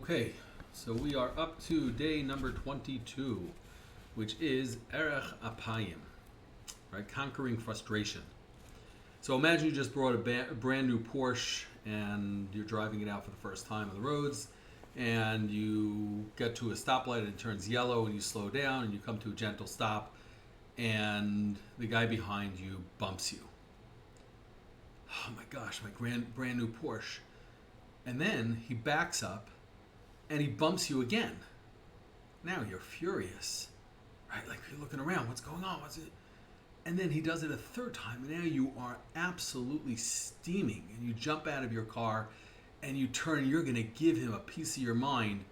Okay, so we are up to day number 22, which is Erech Apayim, right? Conquering frustration. So imagine you just brought a brand new Porsche and you're driving it out for the first time on the roads, and you get to a stoplight and it turns yellow and you slow down and you come to a gentle stop and the guy behind you bumps you. Oh my gosh, my brand new Porsche. And then he backs up and he bumps you again. Now you're furious, right? Like you're looking around, what's going on? What's it? And then he does it a third time, and now you are absolutely steaming, and you jump out of your car, and you turn, and you're going to give him a piece of your mind,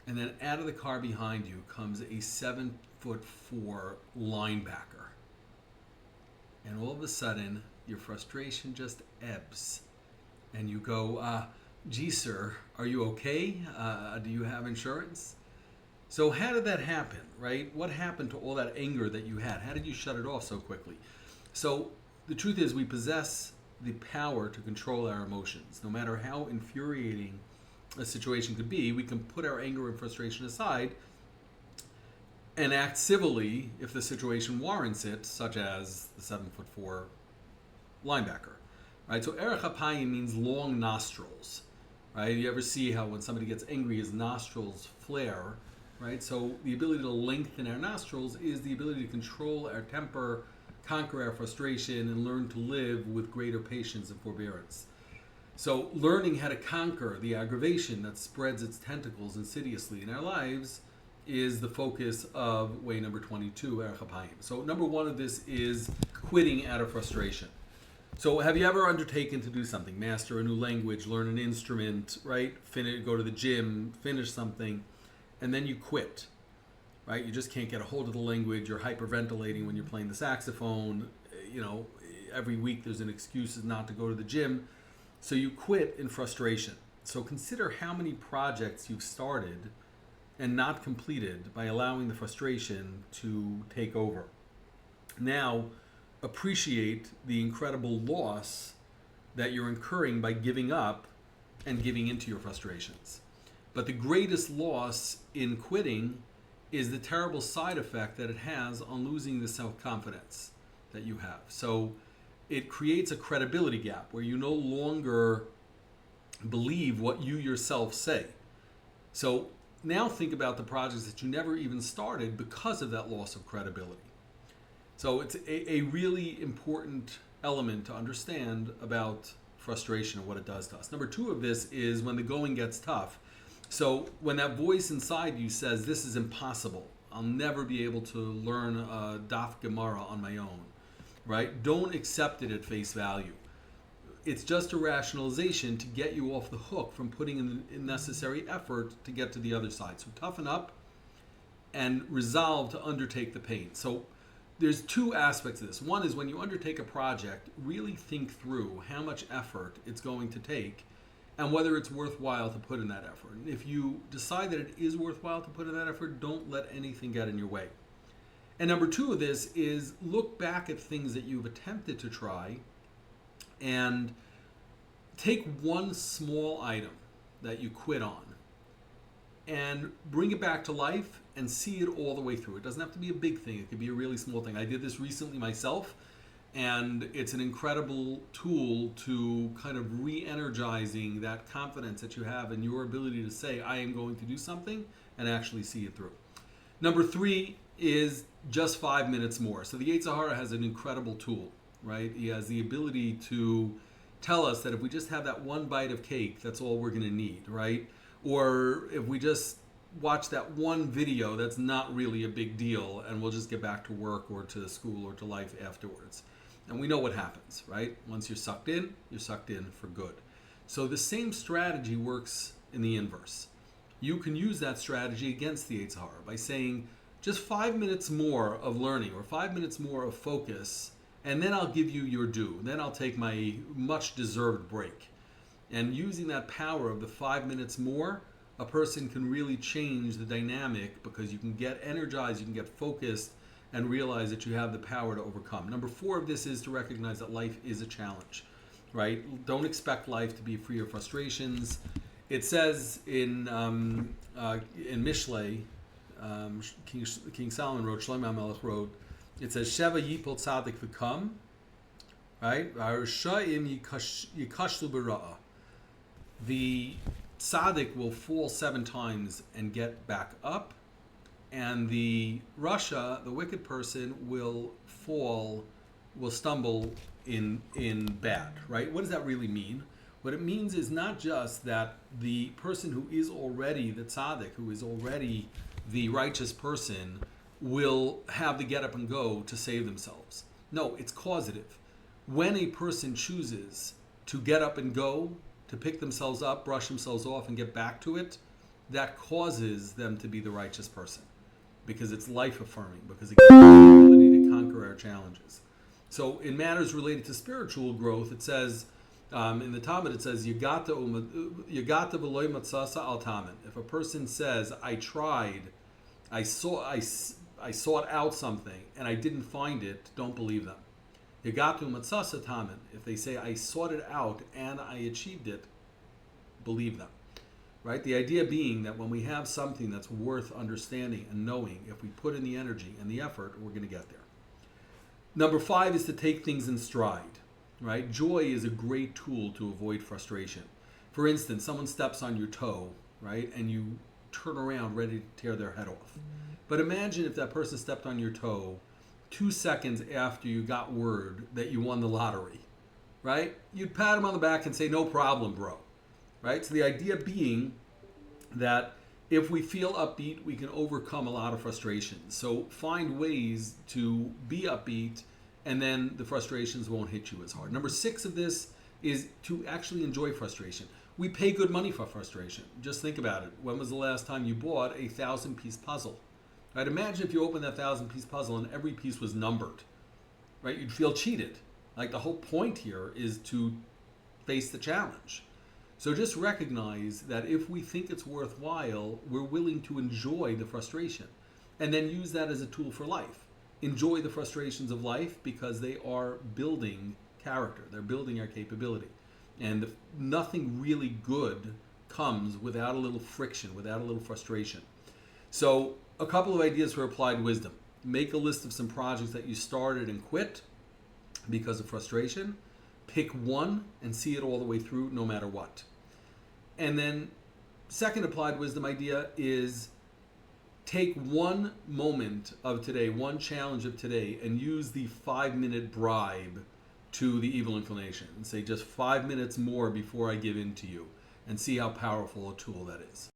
and then out of the car behind you comes a 7'4" linebacker, and all of a sudden your frustration just ebbs, and you go, "Gee, sir, are you okay? Do you have insurance?" So how did that happen, right? What happened to all that anger that you had? How did you shut it off so quickly? So the truth is we possess the power to control our emotions. No matter how infuriating a situation could be, we can put our anger and frustration aside and act civilly if the situation warrants it, such as the 7'4" linebacker, right? So Erech Apayim means long nostrils, right? You ever see how when somebody gets angry, his nostrils flare, right? So the ability to lengthen our nostrils is the ability to control our temper, conquer our frustration, and learn to live with greater patience and forbearance. So learning how to conquer the aggravation that spreads its tentacles insidiously in our lives is the focus of way number 22, Erech Apayim. So number one of this is quitting out of frustration. So have you ever undertaken to do something, master a new language, learn an instrument, right? Go to the gym, finish something, and then you quit, right? You just can't get a hold of the language. You're hyperventilating when you're playing the saxophone. You know, every week there's an excuse not to go to the gym. So you quit in frustration. So consider how many projects you've started and not completed by allowing the frustration to take over. Now, appreciate the incredible loss that you're incurring by giving up and giving into your frustrations. But the greatest loss in quitting is the terrible side effect that it has on losing the self-confidence that you have. So it creates a credibility gap where you no longer believe what you yourself say. So now think about the projects that you never even started because of that loss of credibility. So it's a really important element to understand about frustration and what it does to us. Number two of this is when the going gets tough. So when that voice inside you says, this is impossible, I'll never be able to learn Daf Gemara on my own, right? Don't accept it at face value. It's just a rationalization to get you off the hook from putting in the necessary effort to get to the other side. So toughen up and resolve to undertake the pain. So there's two aspects of this. One is when you undertake a project, really think through how much effort it's going to take and whether it's worthwhile to put in that effort. And if you decide that it is worthwhile to put in that effort, don't let anything get in your way. And number two of this is look back at things that you've attempted to try and take one small item that you quit on and bring it back to life and see it all the way through. It doesn't have to be a big thing. It could be a really small thing. I did this recently myself, and it's an incredible tool to kind of re-energizing that confidence that you have in your ability to say, I am going to do something, and actually see it through. Number three is just 5 minutes more. So the Yetzer Hara has an incredible tool, right? He has the ability to tell us that if we just have that one bite of cake, that's all we're going to need, right? Or if we just watch that one video, that's not really a big deal, and we'll just get back to work or to school or to life afterwards. And we know what happens, right? Once you're sucked in for good. So the same strategy works in the inverse. You can use that strategy against the Yetzer Hara by saying just 5 minutes more of learning or 5 minutes more of focus, and then I'll give you your due. Then I'll take my much deserved break. And using that power of the 5 minutes more, a person can really change the dynamic because you can get energized, you can get focused, and realize that you have the power to overcome. Number four of this is to recognize that life is a challenge, right? Don't expect life to be free of frustrations. It says in Mishlei, King Solomon wrote, Shlomo HaMelech wrote, it says Sheva Yipol Tzadik V'Kam, right? Ha'Rishayim Yikashlu B'Ra'ah. The tzaddik will fall 7 times and get back up, and the rasha, the wicked person, will stumble in bad, right? What does that really mean? What it means is not just that the person who is already the tzaddik, who is already the righteous person, will have the get up and go to save themselves. No, it's causative. When a person chooses to get up and go, to pick themselves up, brush themselves off, and get back to it, that causes them to be the righteous person. Because it's life-affirming, because it gives us the ability to conquer our challenges. So in matters related to spiritual growth, it says, in the Talmud, it says, Yagata v'loy matzasa al tamen. If a person says, I tried, I sought out something, and I didn't find it, don't believe them. Yagatu matzasa tamen. If they say, I sought it out and I achieved it, believe them. Right? The idea being that when we have something that's worth understanding and knowing, if we put in the energy and the effort, we're going to get there. Number 5 is to take things in stride. Right? Joy is a great tool to avoid frustration. For instance, someone steps on your toe, right, and you turn around ready to tear their head off. But imagine if that person stepped on your toe 2 seconds after you got word that you won the lottery, right? You'd pat him on the back and say, no problem, bro, right? So the idea being that if we feel upbeat, we can overcome a lot of frustrations. So find ways to be upbeat, and then the frustrations won't hit you as hard. Number 6 of this is to actually enjoy frustration. We pay good money for frustration. Just think about it. When was the last time you bought a 1,000-piece puzzle? Right? Imagine if you opened that 1,000-piece puzzle and every piece was numbered. Right? You'd feel cheated. Like, the whole point here is to face the challenge. So just recognize that if we think it's worthwhile, we're willing to enjoy the frustration, and then use that as a tool for life. Enjoy the frustrations of life because they are building character. They're building our capability. And nothing really good comes without a little friction, without a little frustration. So a couple of ideas for applied wisdom. Make a list of some projects that you started and quit because of frustration. Pick one and see it all the way through, no matter what. And then second applied wisdom idea is take one moment of today, one challenge of today, and use the 5-minute bribe to the evil inclination. And say just 5 minutes more before I give in to you, and see how powerful a tool that is.